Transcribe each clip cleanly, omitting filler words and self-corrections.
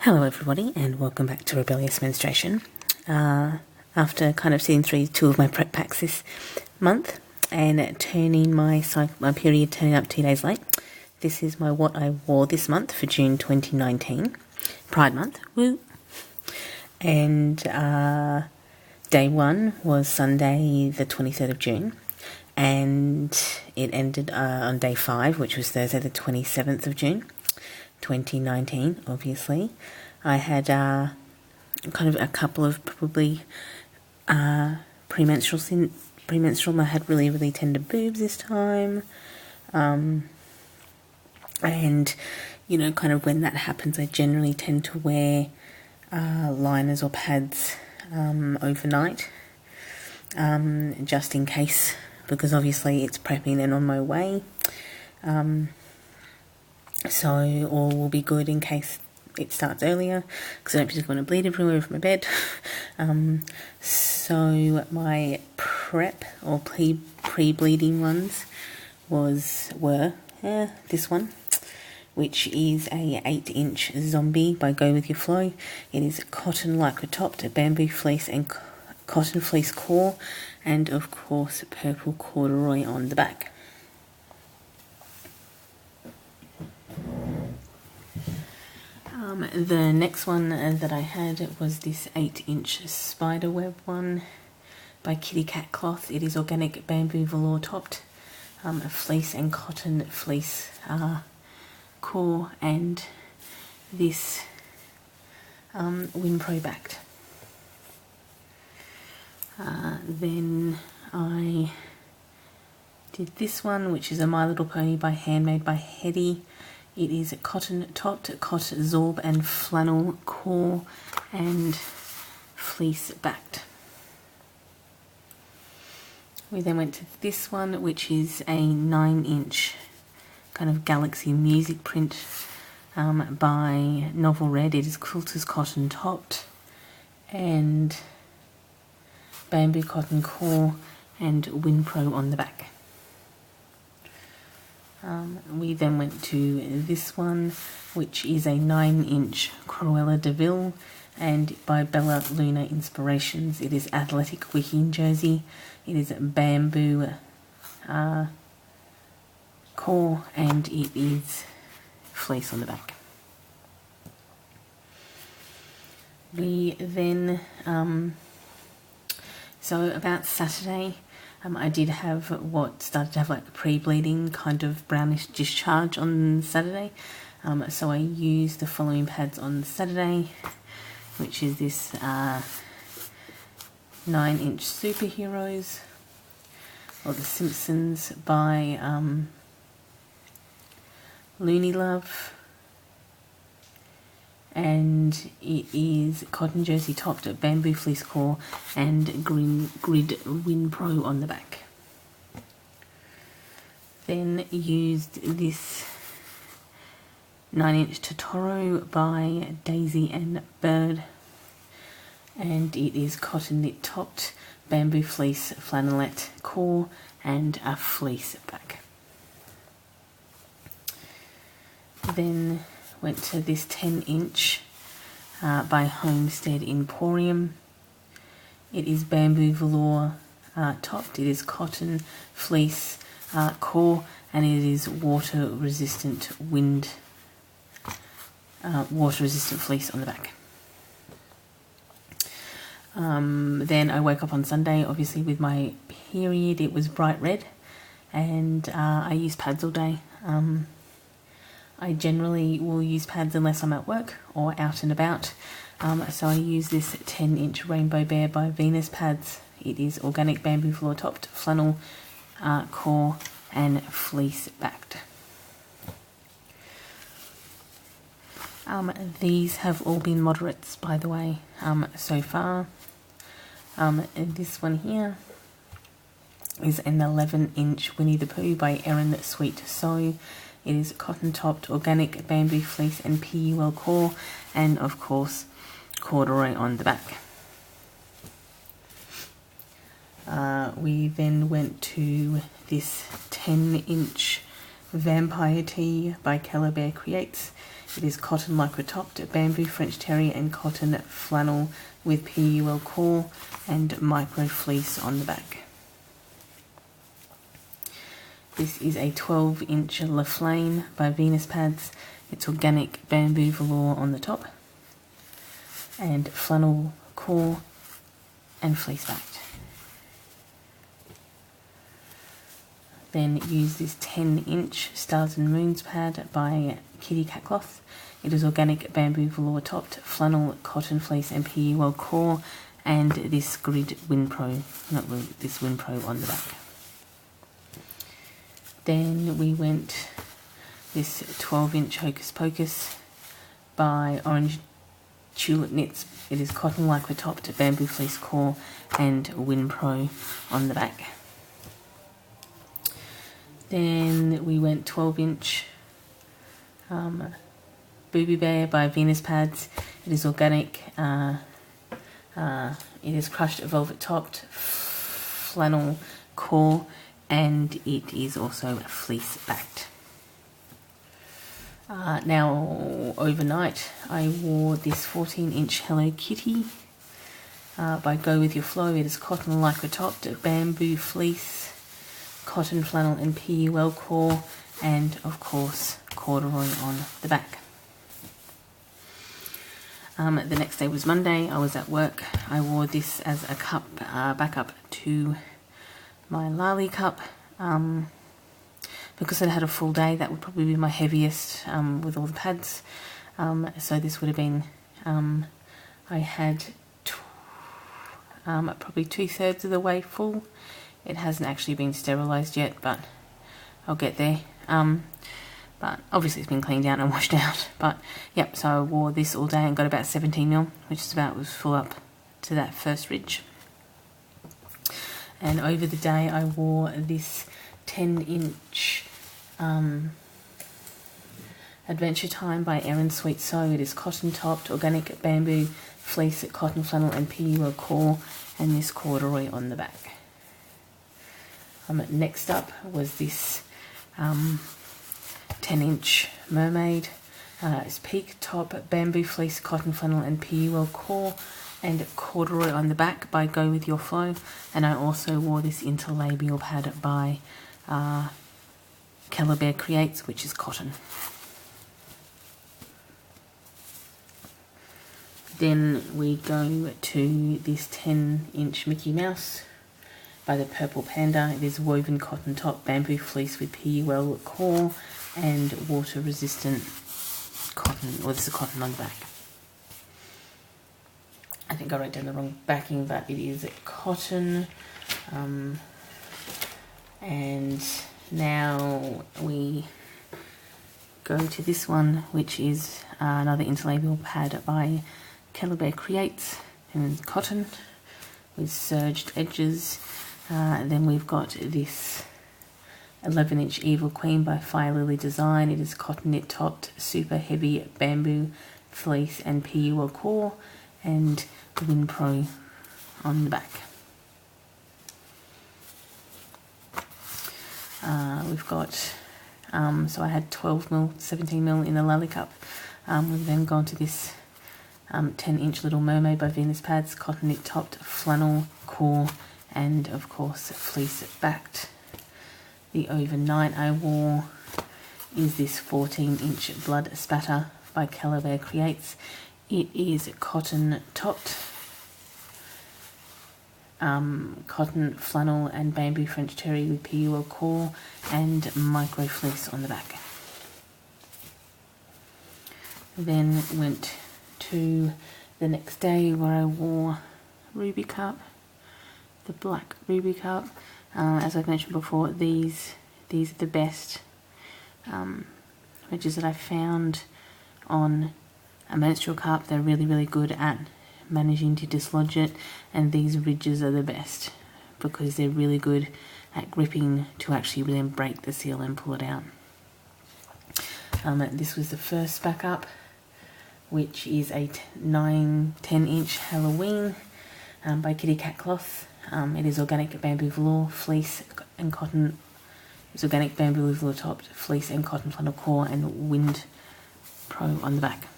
Hello everybody and welcome back to Rebellious Menstruation. After kind of seeing two of my prep packs this month and turning my period turning up 2 days late, this is what I wore this month for June 2019, Pride Month, woo! And day one was Sunday the 23rd of June and it ended on day 5, which was Thursday the 27th of June. 2019, obviously. I had kind of a couple of probably premenstrual. I had really tender boobs this time, and you know, kind of when that happens, I generally tend to wear liners or pads overnight, just in case, because obviously it's prepping and on my way. So all will be good in case it starts earlier, because I don't particularly want to bleed everywhere from my bed. So my prep or pre-bleeding ones were this one, which is a 8-inch zombie by Go With Your Flow. It is cotton lycra topped, bamboo fleece and cotton fleece core, and of course purple corduroy on the back. The next one that I had was this 8-inch spiderweb one by Kitty Cat Cloth. It is organic bamboo velour topped, fleece and cotton fleece core, and this WinPro backed. Then I did this one, which is a My Little Pony by Handmade by Hetty. It is cotton topped, cotton zorb and flannel core and fleece backed. We then went to this one, which is a 9-inch kind of galaxy music print by Novel Red. It is quilter's cotton topped and bamboo cotton core and WinPro on the back. We then went to this one, which is a 9-inch Cruella de Vil and by Bella Luna Inspirations. It is athletic wicking jersey. It is bamboo core and it is fleece on the back. We then, so about Saturday, I did have what started to have like a pre-bleeding kind of brownish discharge on Saturday. So I used the following pads on Saturday, which is this 9-inch Superheroes, or The Simpsons by Looney Love. And it is cotton jersey topped at bamboo fleece core and green grid WinPro on the back. Then used this 9-inch Totoro by Daisy and Bird, and it is cotton knit topped, bamboo fleece flannelette core and a fleece back. Then went to this 10-inch by Homestead Emporium. It is bamboo velour topped. It is cotton fleece core and it is water resistant fleece on the back. Then I woke up on Sunday, obviously with my period. It was bright red and I used pads all day. I generally will use pads unless I'm at work or out and about. So I use this 10-inch Rainbow Bear by Venus pads. It is organic bamboo floor topped, flannel core and fleece backed. These have all been moderates, by the way, so far. And this one here is an 11-inch Winnie the Pooh by Erin Sweet Sew. It is cotton topped, organic bamboo fleece and PUL core, and of course corduroy on the back. We then went to this 10-inch Vampire Tee by Keller Bear Creates. It is cotton lycra topped, bamboo French terry and cotton flannel with PUL core and micro fleece on the back. This is a 12-inch La Flame by Venus Pads. It's organic bamboo velour on the top and flannel core and fleece backed. Then use this 10-inch Stars and Moons pad by Kitty Cat Cloth. It is organic bamboo velour topped, flannel, cotton fleece and PUL core, and this grid Winpro, this Winpro on the back. Then we went this 12-inch Hocus Pocus by Orange Tulip Knits. It is cotton lycra topped, bamboo fleece core and Winpro on the back. Then we went 12-inch Booby Bear by Venus Pads. It is organic. It is crushed velvet topped, flannel core, and it is also fleece backed. Now overnight I wore this 14-inch Hello Kitty by Go With Your Flow. It is cotton lycra topped, bamboo fleece, cotton flannel and PUL core, and of course corduroy on the back. The next day was Monday. I was at work. I wore this as a cup backup to my Lali Cup. Because I had a full day, that would probably be my heaviest with all the pads. So this would have been, I had probably 2/3 of the way full. It hasn't actually been sterilised yet, but I'll get there. But obviously it's been cleaned out and washed out. But yep, so I wore this all day and got about 17mm, which is about was full up to that first ridge. And over the day I wore this 10-inch Adventure Time by Erin Sweet Sew. It is cotton topped, organic bamboo fleece, cotton flannel and PUL core, and this corduroy on the back. Next up was this 10-inch Mermaid. It's peak top, bamboo fleece, cotton flannel and PUL core, and corduroy on the back by Go With Your Flow. And I also wore this Interlanial Pad by Bear Creates, which is cotton. Then we go to this 10-inch Mickey Mouse by the Purple Panda. It is woven cotton top, bamboo fleece with PUL core and water resistant cotton, or this is cotton on the back. I think I wrote down the wrong backing, but it is cotton. And now we go to this one, which is another Interlanial Pad by Bear Creates, and it's cotton with serged edges. And then we've got this 11-inch Evil Queen by Fire Lily Design. It is cotton knit topped, super heavy bamboo fleece and PUL core, and Winpro on the back. We've got, so I had 12mm, 17mm in the Lali Cup. We've then gone to this 10-inch Little Mermaid by Venus Pads, cotton knit topped, flannel core, and of course fleece backed. The overnight I wore is this 14-inch Blood Spatter by Bear Creates. It is cotton topped, cotton flannel and bamboo French terry with PUL core and micro fleece on the back. Then went to the next day where I wore Ruby Cup, the black Ruby Cup. As I've mentioned before, these are the best ridges that I've found on a menstrual cup. They're really good at managing to dislodge it, and these ridges are the best because they're really good at gripping to actually really break the seal and pull it out. This was the first backup, which is a 10-inch Halloween by Kitty Cat Cloth. It is organic bamboo velour, fleece and cotton. It's organic bamboo velour topped, fleece and cotton flannel core and Pro on the back.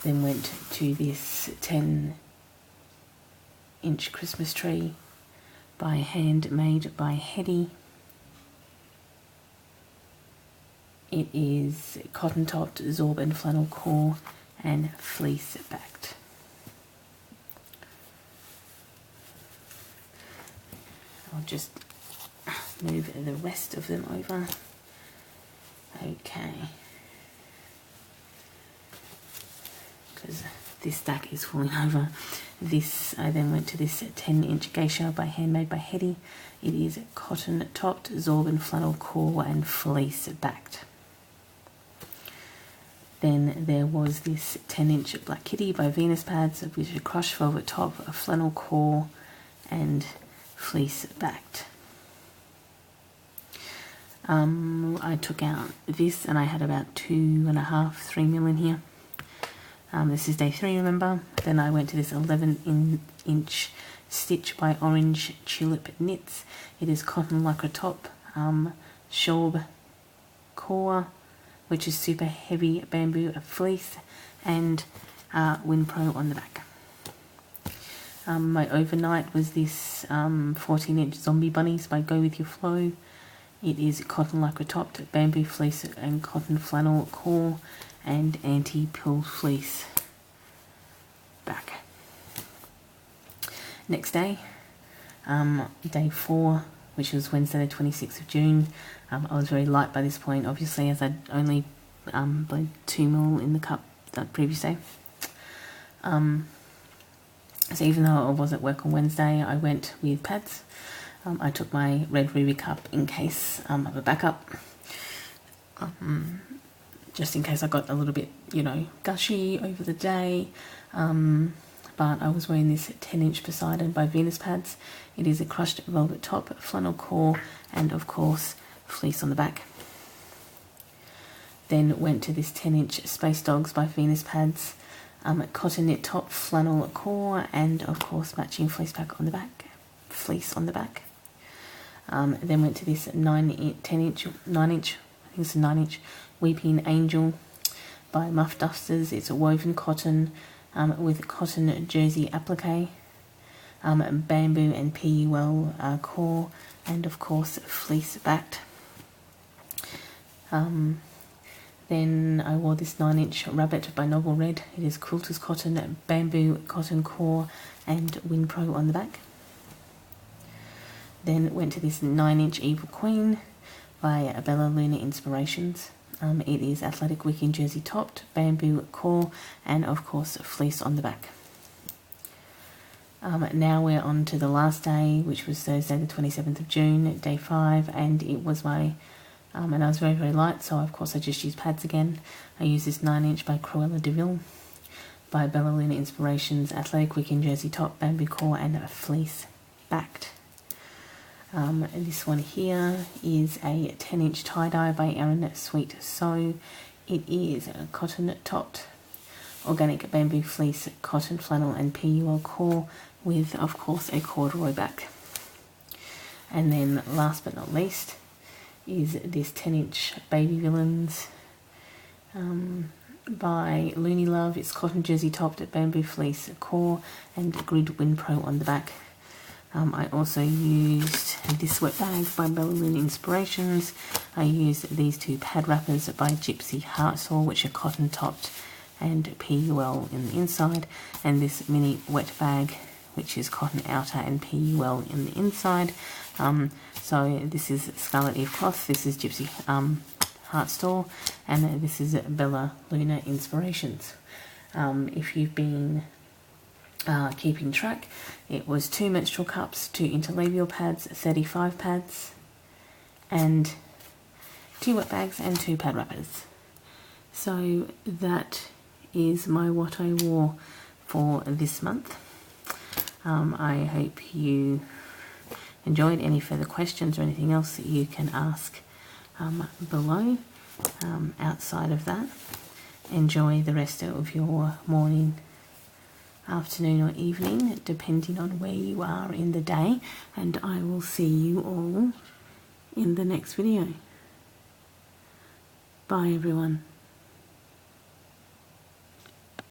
Then went to this 10-inch Christmas tree by hand, made by Hetty. It is cotton topped, zorb and flannel core and fleece backed. I'll just move the rest of them over. Okay. Because this stack is falling over. This, I then went to this 10-inch geisha by Handmade by Hetty. It is cotton topped, zorb and flannel core and fleece backed. Then there was this 10-inch Black Kitty by Venus Pads, which is a crushed velvet top, a flannel core and fleece backed. I took out this and I had about 2.5–3 mil in here. This is day 3, remember. Then I went to this 11-inch Stitch by Orange Tulip Knits. It is cotton lycra top, Shawb core, which is super heavy bamboo fleece, and WinPro on the back. My overnight was this 14-inch Zombie Bunnies by Go With Your Flow. It is cotton lycra topped, bamboo fleece and cotton flannel core and anti-pill fleece back. Next day, day 4, which was Wednesday the 26th of June. I was very light by this point, obviously, as I'd only bled 2 mil in the cup that previous day. So even though I was at work on Wednesday, I went with pads. I took my red Lali Cup in case of a backup, just in case I got a little bit, gushy over the day. But I was wearing this 10-inch Poseidon by Venus Pads. It is a crushed velvet top, flannel core, and of course fleece on the back. Then went to this 10-inch Space Dogs by Venus Pads, cotton knit top, flannel core, and of course matching fleece on the back. Then went to this 9-inch, I think it's a 9-inch Weeping Angel by Muff Dusters. It's a woven cotton with cotton jersey applique, bamboo and PUL core, and of course fleece backed. Then I wore this 9-inch Rabbit by Novel Red. It is quilter's cotton, bamboo cotton core, and WinPro on the back. Then went to this 9-inch Evil Queen by Bella Luna Inspirations. It is athletic wicking jersey topped, bamboo core, and of course fleece on the back. Now we're on to the last day, which was Thursday the 27th of June, day 5, and it was my, and I was very, very light, so of course I just used pads again. I used this 9-inch by Cruella de Vil by Bella Luna Inspirations, athletic wicking jersey top, bamboo core, and fleece backed. This one here is a 10-inch tie-dye by Erin Sweet Sew. It is a cotton topped, organic bamboo fleece, cotton flannel and PUL core with, of course, a corduroy back. And then last but not least is this 10-inch Baby Villains by Looney Love. It's cotton jersey topped, bamboo fleece core, and grid WinPro on the back. I also used this wet bag by Bella Luna Inspirations. I used these 2 pad wrappers by Gypsy Heartsaw, which are cotton topped and PUL in the inside, and this mini wet bag, which is cotton outer and PUL in the inside. So this is Scarlet Eve cloth, this is Gypsy Heartsaw, and this is Bella Luna Inspirations. If you've been keeping track, it was 2 menstrual cups, 2 interlabial pads, 35 pads, and 2 wet bags and 2 pad wrappers. So that is what I wore for this month. I hope you enjoyed. Any further questions or anything else that you can ask below. Outside of that, enjoy the rest of your morning, afternoon or evening, depending on where you are in the day, and I will see you all in the next video. Bye everyone.